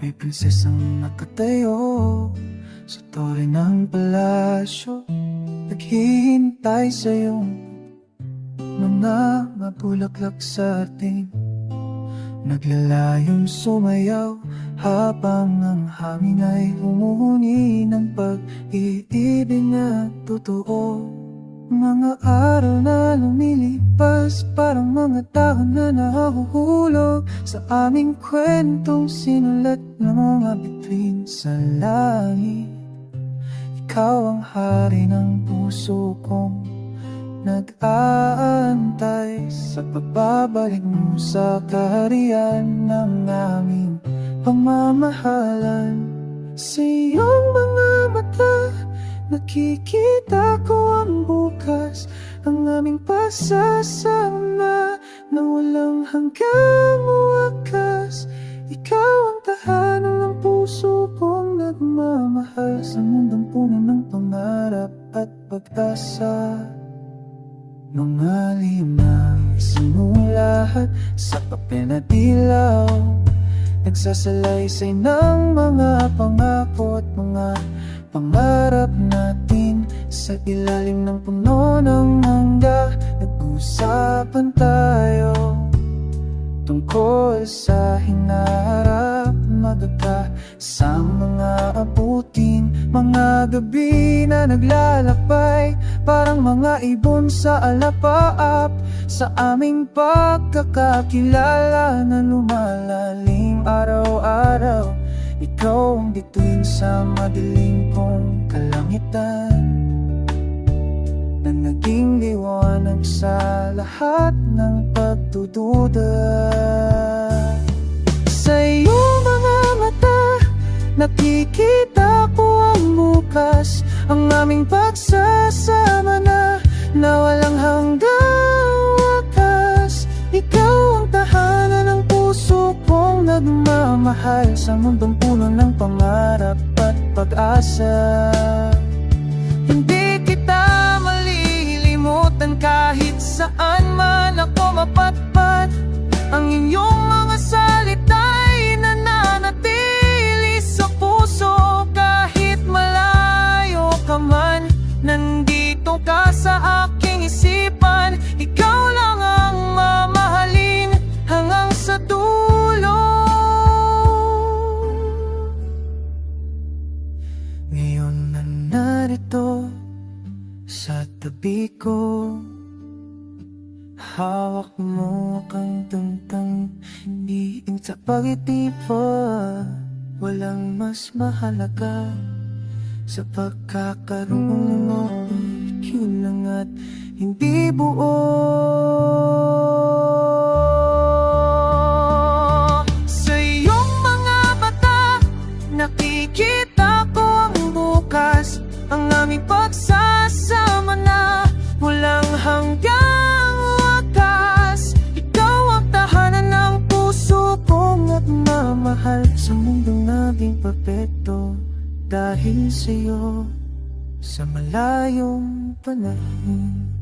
May prinsesang nakatayo sa tore ng palasyo, naghihintay sa iyong mga mabulaklak sa ating naglalayong sumayaw, habang ang hangin ay humuhuni ng pag-iibig na totoo. Mga araw na lumilipas, parang mga dahon na nahuhulog sa aming kwentong sinulat ng mga bituin sa langit. Ikaw ang hari ng puso kong nag-aantay sa pagbabalik mo sa kaharian ng aming pamamahalan. Sa iyong mga mata, nakikita ko ang bukas, ang aming pasasama na walang hanggang wakas. Ikaw ang tahanan ng puso kong nagmamahal, sa mundong puno ng pangarap at pag-asa. Mga lima, isinong lahat sa papel na dilaw, nagsasalaysay ng mga pangako at mga pangarap natin. Sa ilalim ng puno ng mangga, nag-usapan tayo tungkol sa hinaharap, magaka sa mga abutin, mga gabi na naglalakbay, parang mga ibon sa alapaap, sa aming pagkakakilala na lumalalim araw-araw. Ikaw ang bituin sa madilim kong kalangitan, na naging liwanag sa lahat ng pagdududa. Sa iyong mga mata, nakikita ko ang bukas, ang aming pagsasama na walang hanggang wakas. Ikaw ang tahanan ng puso kong nagmamahal, sa mundong puno ng pangarap at pag-asa. Hindi kita malilimutan kahit saan man ako mapatpat, ang inyong mga salita'y nananatili sa puso. Kahit malayo ka man, nandito ka sa aking isipan. Ikaw lang ang mamahalin hanggang sa dulo. Ngayon na narito sa tabi ko, hawak mo kang tuntang, iing sa pag-itipa. Walang mas mahalaga sa pagkakaroon mo, kulang at hindi buo. Sa iyong mga mata, nakikita ko ang bukas, ang aming pagsasama na walang hanggang wakas. Ikaw ang tahanan ng puso kong nagmamahal, sa mundong naging perpekto dahil sa'yo, sa malayong panahon.